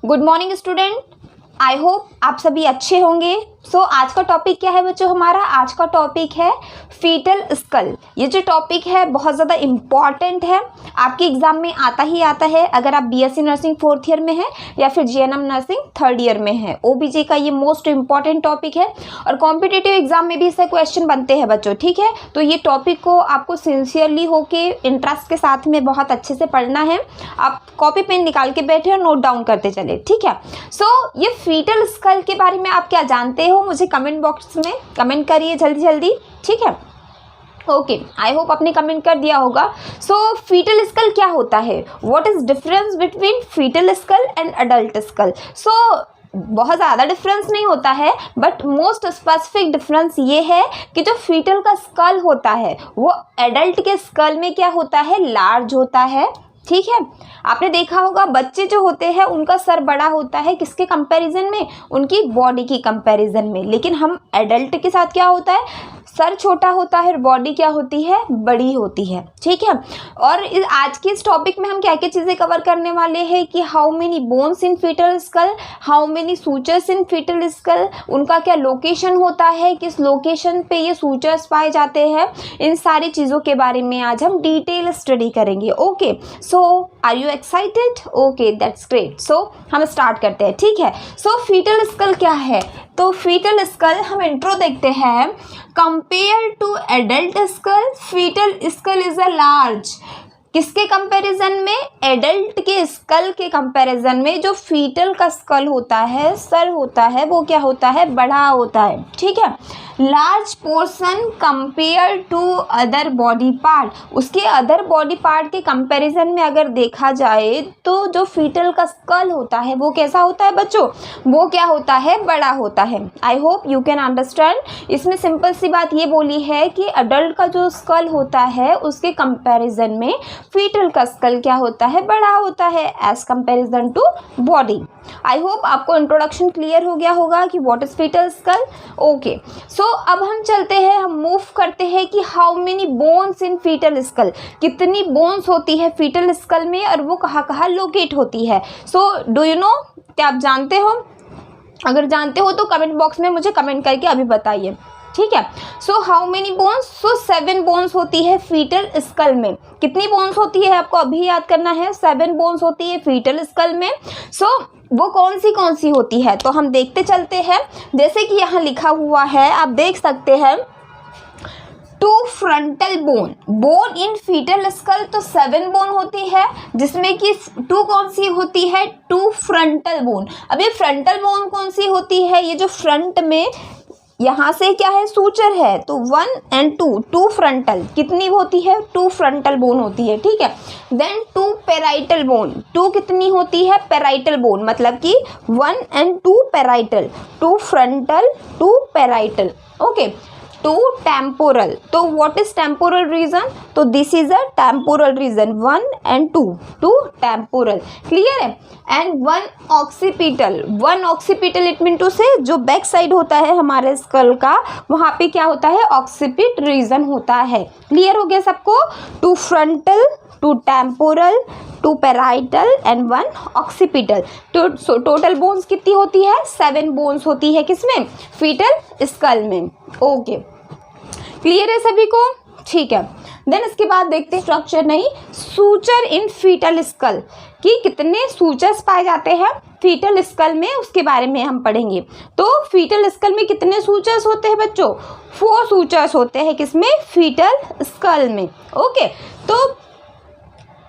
Good morning student, I hope आप सभी अच्छे होंगे। आज का टॉपिक क्या है बच्चों? हमारा आज का टॉपिक है फीटल स्कल। ये जो टॉपिक है बहुत ज़्यादा इम्पॉर्टेंट है, आपके एग्जाम में आता ही आता है। अगर आप बीएससी नर्सिंग 4th ईयर में है या फिर जीएनएम नर्सिंग 3rd ईयर में है, ओबीजे का ये मोस्ट इम्पॉर्टेंट टॉपिक है और कॉम्पिटिटिव एग्जाम में भी इससे क्वेश्चन बनते हैं बच्चों, ठीक है। तो ये टॉपिक को आपको सिंसियरली होके इंटरेस्ट के साथ में बहुत अच्छे से पढ़ना है। आप कॉपी पेन निकाल के बैठे और नोट डाउन करते चले, ठीक है। ये फीटल स्कल के बारे में आप क्या जानते हो, मुझे कमेंट बॉक्स में कमेंट करिए जल्दी जल्दी, ठीक है। ओके, आई होप आपने कमेंट कर दिया होगा। फीटल स्कल क्या होता है? What is difference between fetal skull and adult skull? बहुत ज़्यादा डिफरेंस नहीं होता है, बट मोस्ट स्पेसिफिक डिफरेंस ये है कि जो फीटल का स्कल होता है वो एडल्ट के स्कल में क्या होता है, लार्ज होता है, ठीक है। आपने देखा होगा बच्चे जो होते हैं उनका सर बड़ा होता है, किसके कंपैरिजन में? उनकी बॉडी की कंपैरिजन में। लेकिन हम एडल्ट के साथ क्या होता है, सर छोटा होता है और बॉडी क्या होती है, बड़ी होती है, ठीक है। और आज के इस टॉपिक में हम क्या क्या चीज़ें कवर करने वाले हैं कि how many bones in fetal skull, how many sutures in fetal skull, उनका क्या लोकेशन होता है, किस लोकेशन पे ये सूचर्स पाए जाते हैं, इन सारी चीज़ों के बारे में आज हम डिटेल स्टडी करेंगे। Okay, are you excited? Okay, that's great. हम स्टार्ट करते हैं, ठीक है। फीटल स्कल क्या है? तो फीटल स्कल हम इंट्रो देखते हैं। Compare to adult skull, fetal skull is a large. किसके कंपैरिजन में? एडल्ट के स्कल के कंपैरिजन में जो फीटल का स्कल होता है, सर होता है, वो क्या होता है, बड़ा होता है, ठीक है। Large portion compare to other body part, उसके अदर बॉडी पार्ट के कंपैरिजन में अगर देखा जाए तो जो फीटल का स्कल होता है वो कैसा होता है बच्चों? वो क्या होता है, बड़ा होता है। I hope you can understand. इसमें सिंपल सी बात ये बोली है कि अडल्ट का जो स्कल होता है उसके कंपैरिजन में फीटल का स्कल क्या होता है, बड़ा होता है as comparison to body. I hope आपको इंट्रोडक्शन क्लियर हो गया होगा कि what is fetal skull. Okay, अब हम चलते हैं, हम मूव करते हैं कि how many bones in fetal skull, कितनी बोन्स होती है फीटल स्कल में और वो कहाँ कहाँ लोकेट होती है। डू यू नो, क्या आप जानते हो? अगर जानते हो तो कमेंट बॉक्स में मुझे कमेंट करके अभी बताइए, ठीक है। How many bones? 7 बोन्स होती है फीटल स्कल में। कितनी बोन्स होती है आपको अभी याद करना है, 7 बोन्स होती है फीटल स्कल में। वो कौन सी होती है तो हम देखते चलते हैं। जैसे कि यहाँ लिखा हुआ है, आप देख सकते हैं 2 फ्रंटल बोन इन फीटल स्कल, तो 7 बोन होती है, जिसमें कि 2 कौन सी होती है, 2 फ्रंटल बोन। अब ये फ्रंटल बोन कौन सी होती है? ये जो फ्रंट में यहाँ से क्या है, सूचर है, तो 1 and 2 फ्रंटल कितनी होती है, 2 फ्रंटल बोन होती है, ठीक है। देन 2 पेराइटल बोन, 2 कितनी होती है, पेराइटल बोन, मतलब कि 1 and 2 parietal, 2 frontal 2 parietal. Okay, 2 temporal, तो व्हाट इज टेम्पोरल रीजन? तो this is a temporal region, 1 and 2 temporal, clear है। And 1 occipital, 1 occipital it mean to say जो बैक साइड होता है हमारे स्कल का, वहाँ पे क्या होता है, ऑक्सीपिट रीजन होता है। क्लियर हो गया सबको? 2 frontal, 2 temporal, 2 parietal and 1 occipital. तो टोटल बोन्स कितनी होती है, 7 बोन्स होती है, किसमें, फीटल स्कल में। ओके, क्लियर है सभी को, ठीक है। देन इसके बाद देखते हैं स्ट्रक्चर नहीं, सूचर इन फीटल स्कल, कि कितने सूचर्स पाए जाते हैं फीटल स्कल में, उसके बारे में हम पढ़ेंगे। तो फीटल स्कल में कितने सूचर्स होते हैं बच्चों? 4 सूचर्स होते हैं, किसमें, फीटल स्कल में। ओके, तो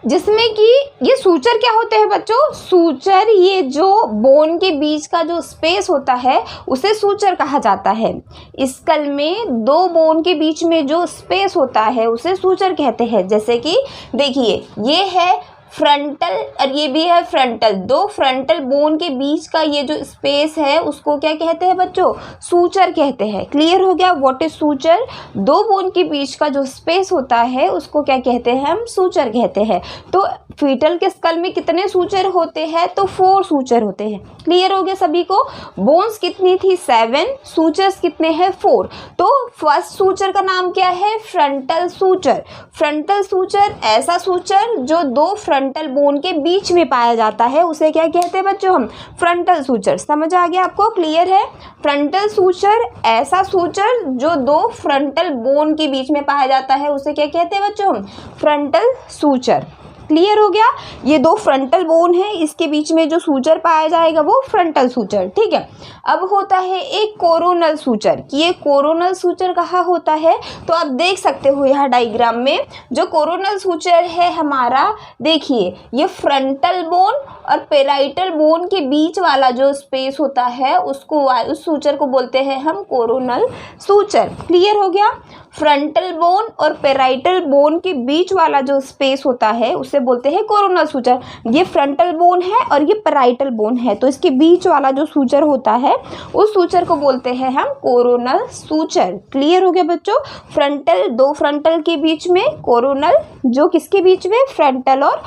जिसमें कि ये सूचर क्या होते हैं बच्चों? सूचर, ये जो बोन के बीच का जो स्पेस होता है उसे सूचर कहा जाता है। स्कल में 2 बोन के बीच में जो स्पेस होता है उसे सूचर कहते हैं। जैसे कि देखिए, ये है फ्रंटल और ये भी है फ्रंटल, 2 फ्रंटल बोन के बीच का ये जो स्पेस है उसको क्या कहते हैं बच्चों? सूचर कहते हैं। क्लियर हो गया व्हाट इज सूचर? 2 बोन के बीच का जो स्पेस होता है उसको क्या कहते हैं हम? सूचर कहते हैं। तो फीटल के स्कल में कितने सूचर होते हैं? तो 4 सूचर होते हैं। क्लियर हो गया सभी को? बोन्स कितनी थी? 7, सूचर्स कितने हैं? 4। तो फर्स्ट सूचर का नाम क्या है? Frontal suture. फ्रंटल सूचर ऐसा सूचर जो 2 फ्रंटल बोन के बीच में पाया जाता है, उसे क्या कहते हैं बच्चों? हम फ्रंटल सूचर। समझ आ गया आपको? क्लियर है? फ्रंटल सूचर ऐसा सूचर जो 2 फ्रंटल बोन के बीच में पाया जाता है, उसे क्या कहते हैं बच्चों? हम फ्रंटल सूचर। क्लियर हो गया? ये 2 फ्रंटल बोन है, इसके बीच में जो सूचर पाया जाएगा वो फ्रंटल सूचर। ठीक है। अब होता है एक कोरोनल सूचर, कि ये कोरोनल सूचर कहाँ होता है? तो आप देख सकते हो यहाँ डायग्राम में जो कोरोनल सूचर है हमारा, देखिए ये फ्रंटल बोन और पेराइटल बोन के बीच वाला जो स्पेस होता है उसको, उस सूचर को बोलते हैं हम कोरोनल सूचर। क्लियर हो गया? फ्रंटल बोन और पेराइटल बोन के बीच वाला जो स्पेस होता है उसे बोलते हैं कोरोनल सूचर। ये फ्रंटल बोन है और ये पेराइटल बोन है, तो इसके बीच वाला जो सूचर होता है उस सूचर को बोलते हैं हम कोरोनल सूचर। क्लियर हो गया बच्चों? फ्रंटल, 2 फ्रंटल के बीच में, कोरोनल जो किसके बीच में? फ्रंटल और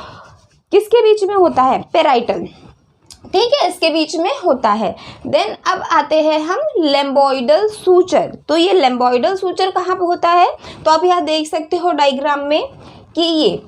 किसके बीच में होता है? पेराइटल। ठीक है, इसके बीच में होता है। देन अब आते हैं हम लेम्बोइडल सूचर। तो ये लेम्बोइडल सूचर कहाँ पे होता है? तो आप यहाँ देख सकते हो डायग्राम में कि ये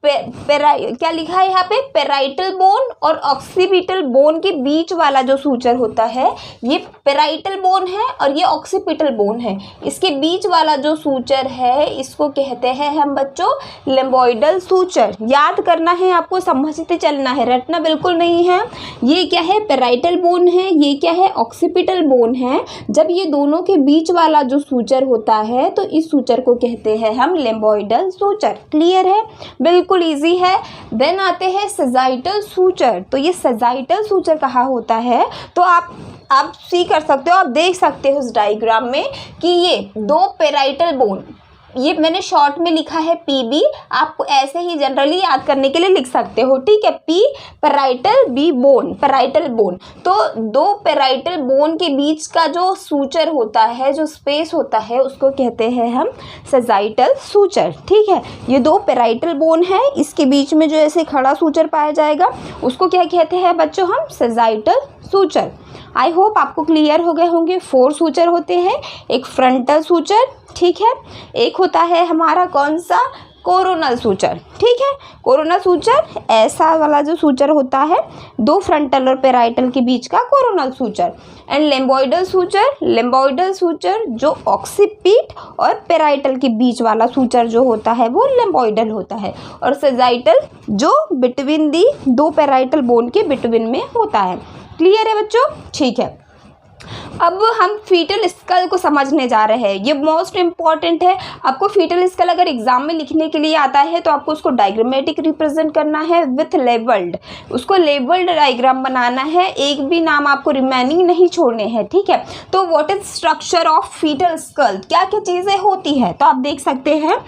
क्या लिखा है यहाँ पे? पेराइटल बोन और ऑक्सीपिटल बोन के बीच वाला जो सूचर होता है ये पेराइटल बोन है और ये ऑक्सीपिटल बोन है। इसके बीच वाला जो सूचर है इसको कहते हैं हम बच्चों लेम्बोइडल सूचर। याद करना है आपको, समझते चलना है, रटना बिल्कुल नहीं है। ये क्या है? पेराइटल बोन है, ये क्या है? ऑक्सीपिटल बोन है। जब ये दोनों के बीच वाला जो सूचर होता है तो इस सूचर को कहते हैं हम लेम्बोइडल सूचर। क्लियर है? बिल्कुल इजी है। देन आते हैं सेजाइटल सूचर। तो ये सेजाइटल सूचर कहाँ होता है? तो आप सी कर सकते हो, आप देख सकते हो इस डायग्राम में कि ये 2 पेराइटल बोन, ये मैंने शॉर्ट में लिखा है पीबी, आपको ऐसे ही जनरली याद करने के लिए लिख सकते हो। ठीक है, P parietal, B bone, parietal bone. तो 2 पेराइटल बोन के बीच का जो सूचर होता है, जो स्पेस होता है, उसको कहते हैं हम सेजाइटल सूचर। ठीक है, ये 2 पेराइटल बोन है, इसके बीच में जो ऐसे खड़ा सूचर पाया जाएगा उसको क्या कहते हैं बच्चों? हम सेजाइटल सूचर। आई होप आपको क्लियर हो गए होंगे। 4 सूचर होते हैं, एक फ्रंटल सूचर, ठीक है, एक होता है हमारा कौन सा? Coronal suture. ठीक है, कोरोनल सूचर ऐसा वाला जो सूचर होता है 2 फ्रंटल और पेराइटल के बीच का coronal suture. And lambdoidal suture, lambdoidal suture जो ऑक्सीपिट और पेराइटल के बीच वाला सूचर जो होता है वो लेम्बोइडल होता है। और सेजाइटल जो बिटवीन दी 2 पेराइटल बोन के बिटवीन में होता है। क्लियर है बच्चों? ठीक है, अब हम फीटल स्कल को समझने जा रहे हैं। ये मोस्ट इंपॉर्टेंट है। आपको फीटल स्कल अगर एग्जाम में लिखने के लिए आता है तो आपको उसको डायग्रामेटिक रिप्रेजेंट करना है विथ लेबल्ड, उसको लेबल्ड डायग्राम बनाना है, एक भी नाम आपको रिमेनिंग नहीं छोड़ने हैं। ठीक है, तो what is structure of fetal skull, क्या क्या चीज़ें होती है? तो आप देख सकते हैं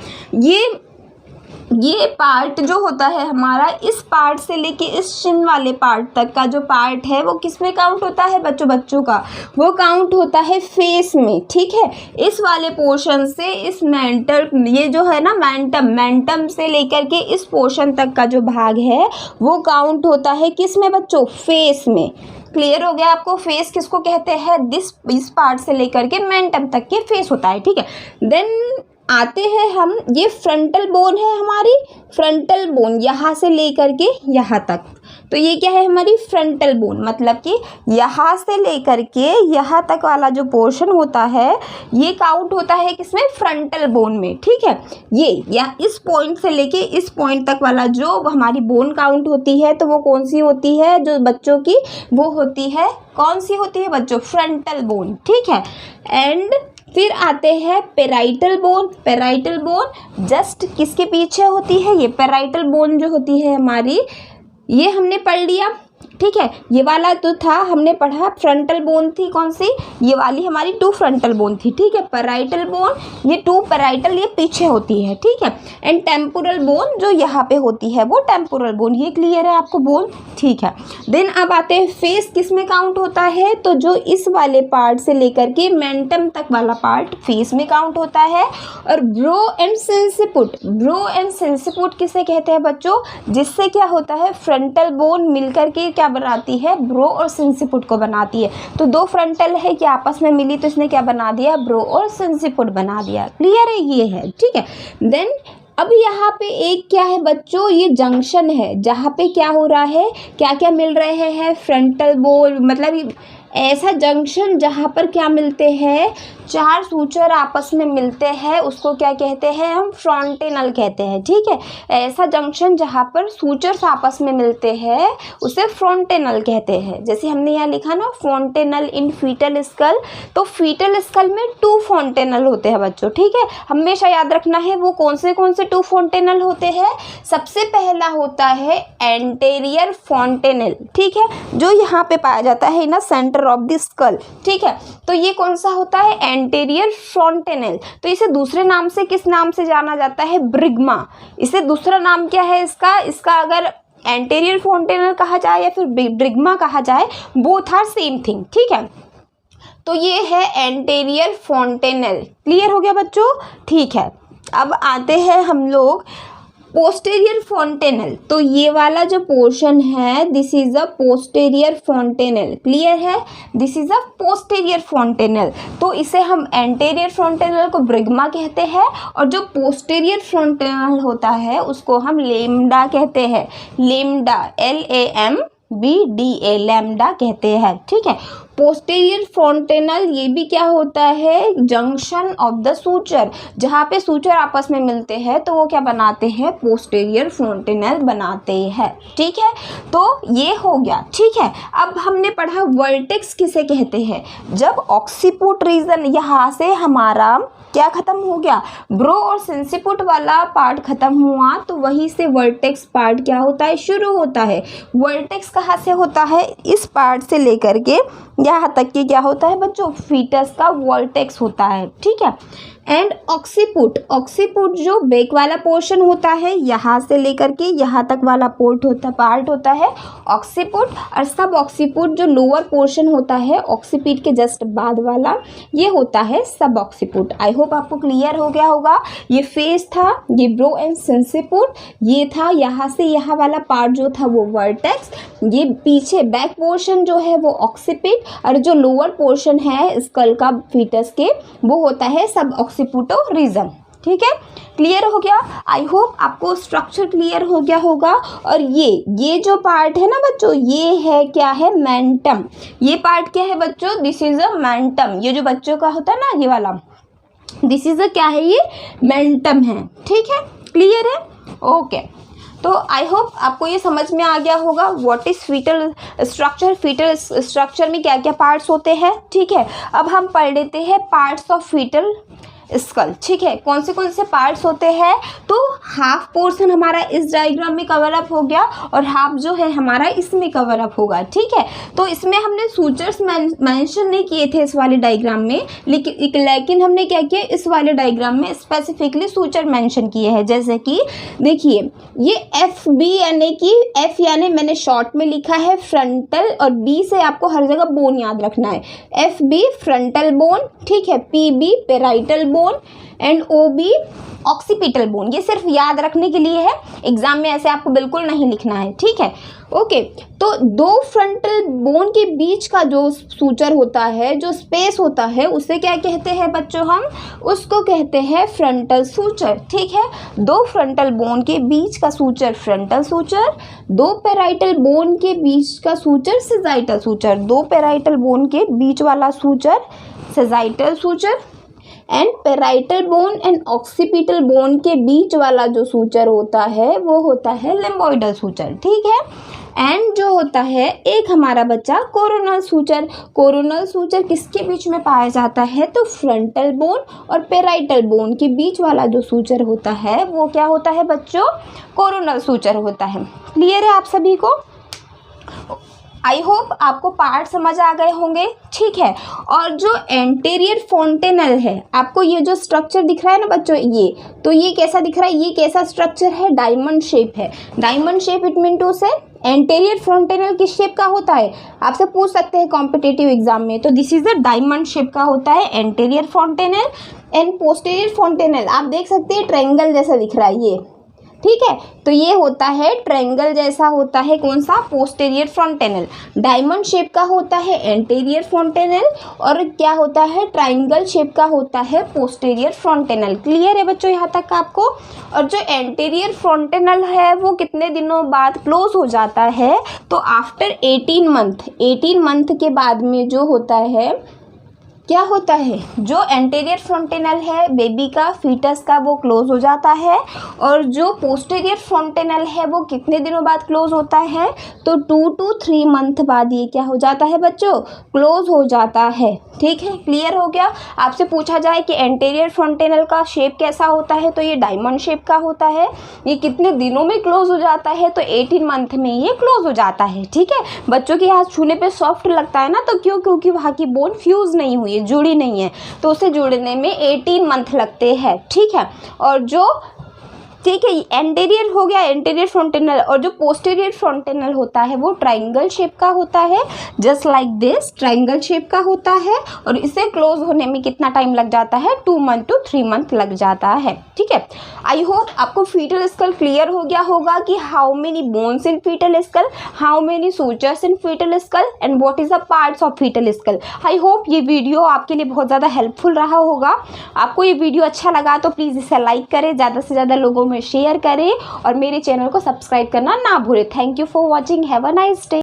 ये पार्ट जो होता है हमारा, इस पार्ट से लेके इस चिन वाले पार्ट तक का जो पार्ट है वो किस में काउंट होता है बच्चों का? वो काउंट होता है फेस में। ठीक है, इस वाले पोर्शन से इस मेंटल, ये जो है ना मेंटम से लेकर के इस पोर्शन तक का जो भाग है वो काउंट होता है किस में बच्चों? फेस में। क्लियर हो गया आपको? फेस किसको कहते हैं? इस पार्ट से लेकर के मेंटम तक के फेस होता है। ठीक है, देन आते हैं हम, ये फ्रंटल बोन है हमारी, फ्रंटल बोन यहाँ से लेकर के यहाँ तक, तो ये क्या है हमारी फ्रंटल बोन, मतलब कि यहाँ से लेकर के यहाँ तक वाला जो पोर्शन होता है ये काउंट होता है किसमें? फ्रंटल बोन में। ठीक है, ये या इस पॉइंट से लेके इस पॉइंट तक वाला जो हमारी बोन काउंट होती है तो वो कौन सी होती है जो बच्चों की? वो होती है, कौन सी होती है बच्चों? Frontal bone. ठीक है, एंड फिर आते हैं parietal bone. Parietal bone just किसके पीछे होती है? ये पेराइटल बोन जो होती है हमारी, ये हमने पढ़ लिया ठीक है। ये वाला तो था हमने पढ़ा, फ्रंटल बोन थी कौन सी, ये वाली हमारी 2 फ्रंटल बोन थी, ठीक है। पैराइटल बोन, ये 2 पैराइटल ये पीछे होती है, ठीक है। एंड टेम्पोरल बोन जो यहाँ पे होती है वो टेम्पोरल बोन। ये क्लियर है आपको बोन, ठीक है। देन अब आते हैं फेस किस में काउंट होता है, तो जो इस वाले पार्ट से लेकर के मेंटम तक वाला पार्ट फेस में काउंट होता है। और ब्रो एंड सिंसिपुट, ब्रो एंड सिंसिपुट किसे कहते हैं बच्चों, जिससे क्या होता है फ्रंटल बोन मिलकर के क्या बनाती है, ब्रो और सिंसिपुट को बनाती है। तो 2 फ्रंटल है कि आपस में मिली तो इसने क्या बना दिया, ब्रो और सिंसिपुट बना दिया। क्लियर है, ये है, ठीक है। देन अब यहाँ पे एक क्या है बच्चों, ये जंक्शन है जहाँ पे क्या हो रहा है, क्या क्या मिल रहे हैं, फ्रंटल बोन, मतलब ऐसा जंक्शन जहाँ पर क्या मिलते हैं, 4 सूचर आपस में मिलते हैं, उसको क्या कहते हैं हम, फ्रंटेनल कहते हैं, ठीक है। ऐसा जंक्शन जहाँ पर सूचर्स आपस में मिलते हैं उसे फ्रंटेनल कहते हैं। जैसे हमने यहाँ लिखा ना फ्रंटेनल इन फीटल स्कल, तो फीटल स्कल में 2 फ्रंटेनल होते हैं बच्चों, ठीक है। हमेशा याद रखना है वो कौन से 2 फ्रंटेनल होते हैं। सबसे पहला होता है एंटेरियर फ्रंटेनल, ठीक है, जो यहाँ पे पाया जाता है ना सेंटर ऑफ द स्कल, ठीक है। तो ये कौन सा होता है, एंटेरियर फ्रंटेनल। तो इसे दूसरे नाम से किस नाम से जाना जाता है, ब्रिग्मा। इसे दूसरा नाम क्या है इसका अगर एंटेरियर फ्रंटेनल कहा जाए या फिर ब्रिग्मा कहा जाए, बोथ आर सेम थिंग, ठीक है। तो ये है एंटेरियर फ्रंटेनल। क्लियर हो गया बच्चों, ठीक है। अब आते हैं हम लोग पोस्टेरियर फ्रंटेनल। तो ये वाला जो पोर्शन है this is a posterior fontanelle. Clear है, this is a posterior fontanelle. तो इसे हम एंटेरियर फ्रंटेनल को ब्रिग्मा कहते हैं और जो पोस्टेरियर फ्रंटेनल होता है उसको हम लेम्डा कहते हैं। लेम्डा, LAMBDA, लैम्डा कहते हैं, ठीक है। पोस्टेरियर फ्रंटेनल ये भी क्या होता है, जंक्शन ऑफ द सूचर, जहाँ पे सूचर आपस में मिलते हैं तो वो क्या बनाते हैं, पोस्टेरियर फ्रंटेनल बनाते हैं, ठीक है। तो ये हो गया, ठीक है। अब हमने पढ़ा वर्टेक्स किसे कहते हैं, जब ऑक्सीपुट रीजन यहाँ से हमारा क्या खत्म हो गया, ब्रो और सिंसिपुट वाला पार्ट खत्म हुआ तो वहीं से वर्टेक्स पार्ट क्या होता है, शुरू होता है। वर्टेक्स कहाँ से होता है, इस पार्ट से लेकर के यहाँ तक कि क्या होता है बच्चों, फीटस का वर्टेक्स होता है, ठीक है। एंड ऑक्सीपुट, ऑक्सीपुट जो बैक वाला पोर्शन होता है यहाँ से लेकर के यहाँ तक वाला पार्ट होता है ऑक्सीपुट। और सब ऑक्सीपुट जो लोअर पोर्शन होता है ऑक्सीपिट के जस्ट बाद वाला ये होता है सब ऑक्सीपुट। आई होप आपको क्लियर हो गया होगा। ये फेस था, ये ब्रो एंड सिंसिपुट, ये था यहाँ से यहाँ वाला पार्ट जो था वो वर्टेक्स, ये पीछे बैक पोर्शन जो है वो ऑक्सीपिट और जो लोअर पोर्शन है स्कल का फीटस के वो होता है सब ऑक्सीपुटो रीजन, ठीक है। क्लियर हो गया, आई होप आपको स्ट्रक्चर क्लियर हो गया होगा। और ये जो पार्ट है ना बच्चों, ये है क्या है, मेंटम। ये पार्ट क्या है बच्चों, दिस इज अ मेंटम। ये जो बच्चों का होता है ना ये वाला, दिस इज अ क्या है, ये मेंटम है, ठीक है। क्लियर है, ओके। तो आई होप आपको ये समझ में आ गया होगा what is fetal structure. Fetal structure में क्या क्या पार्ट्स होते हैं, ठीक है। अब हम पढ़ लेते हैं पार्ट्स ऑफ फीटल स्कल, ठीक है। कौन से पार्ट्स होते हैं, तो हाफ पोर्शन हमारा इस डायग्राम में कवर अप हो गया और हाफ जो है हमारा इसमें कवर अप होगा, ठीक है। तो इसमें हमने सूचर्स मेंशन नहीं किए थे इस वाले डायग्राम में, लेकिन हमने क्या किया, इस वाले डायग्राम में स्पेसिफिकली सूचर मेंशन किए हैं। जैसे कि देखिए ये FB यानी कि F यानी मैंने शॉर्ट में लिखा है फ्रंटल और B से आपको हर जगह बोन याद रखना है। FB फ्रंटल बोन, ठीक है। PB parietal bone and OB occipital bone. ये सिर्फ याद रखने के लिए है, एग्जाम में ऐसे आपको बिल्कुल नहीं लिखना है, ठीक है। ओके, तो 2 फ्रंटल बोन के बीच का जो सूचर होता है, जो स्पेस होता है, उसे क्या कहते हैं बच्चों, हम उसको कहते हैं फ्रंटल सूचर, ठीक है। 2 फ्रंटल बोन के बीच का suture frontal suture, 2 parietal bone के बीच का suture sagittal suture, 2 parietal bone के बीच वाला suture sagittal suture and parietal bone and occipital bone के बीच वाला जो सूचर होता है वो होता है लिम्बोइडल सूचर, ठीक है। एंड जो होता है एक हमारा बच्चा कोरोनल सूचर। कोरोनल सूचर किसके बीच में पाया जाता है, तो फ्रंटल बोन और पेराइटल बोन के बीच वाला जो सूचर होता है वो क्या होता है बच्चों, कोरोनल सूचर होता है। क्लियर है आप सभी को, आई होप आपको पार्ट समझ आ गए होंगे, ठीक है। और जो एंटीरियर फोंटेनल है, आपको ये जो स्ट्रक्चर दिख रहा है ना बच्चों, ये तो ये कैसा दिख रहा है, ये कैसा स्ट्रक्चर है, डायमंड शेप है। Diamond shape it mean to say anterior fontanelle किस शेप का होता है, आपसे पूछ सकते हैं कॉम्पिटिटिव एग्जाम में। तो this is a diamond shape का होता है एंटीरियर फोंटेनल। एंड पोस्टीरियर फोंटेनल आप देख सकते हैं ट्रायंगल जैसा दिख रहा है ये, ठीक है। तो ये होता है ट्रायंगल जैसा होता है, कौन सा, पोस्टीरियर फ्रंटेनल। डायमंड शेप का होता है एंटीरियर फ्रंटेनल और क्या होता है, ट्रायंगल शेप का होता है पोस्टीरियर फ्रंटेनल। क्लियर है बच्चों यहाँ तक आपको। और जो एंटीरियर फ्रंटेनल है वो कितने दिनों बाद क्लोज हो जाता है, तो आफ्टर 18 मंथ के बाद में जो होता है, क्या होता है, जो एंटीरियर फ्रंटेनल है बेबी का, फीटस का, वो क्लोज हो जाता है। और जो पोस्टीरियर फ्रंटेनल है वो कितने दिनों बाद क्लोज होता है, तो 2 to 3 मंथ बाद ये क्या हो जाता है बच्चों, क्लोज हो जाता है, ठीक है। क्लियर हो गया। आपसे पूछा जाए कि एंटीरियर फ्रंटेनल का शेप कैसा होता है, तो ये डायमंड शेप का होता है। ये कितने दिनों में क्लोज हो जाता है, तो 18 मंथ में ये क्लोज हो जाता है, ठीक है। बच्चों के हाथ छूने पे सॉफ्ट लगता है ना, तो क्यों, क्योंकि वहाँ की बोन फ्यूज नहीं हुई, जुड़ी नहीं है, तो उसे जुड़ने में 18 मंथ लगते हैं, ठीक है। और जो, ठीक है, एंटीरियर हो गया एंटीरियर फ्रंटेनल। और जो पोस्टीरियर फ्रंटेनल होता है वो ट्रायंगल शेप का होता है, just like this, triangle shape का होता है। और इसे क्लोज होने में कितना टाइम लग जाता है, 2 मंथ to 3 मंथ लग जाता है, ठीक है। आई होप आपको फीटल स्कल क्लियर हो गया होगा कि how many bones in fetal skull, how many sutures in fetal skull and what is the parts of fetal skull. I hope ये वीडियो आपके लिए बहुत ज़्यादा हेल्पफुल रहा होगा। आपको ये वीडियो अच्छा लगा तो प्लीज़ इसे लाइक करें, ज़्यादा से ज़्यादा लोगों में शेयर करें और मेरे चैनल को सब्सक्राइब करना ना भूलें। Thank you for watching, have a nice day.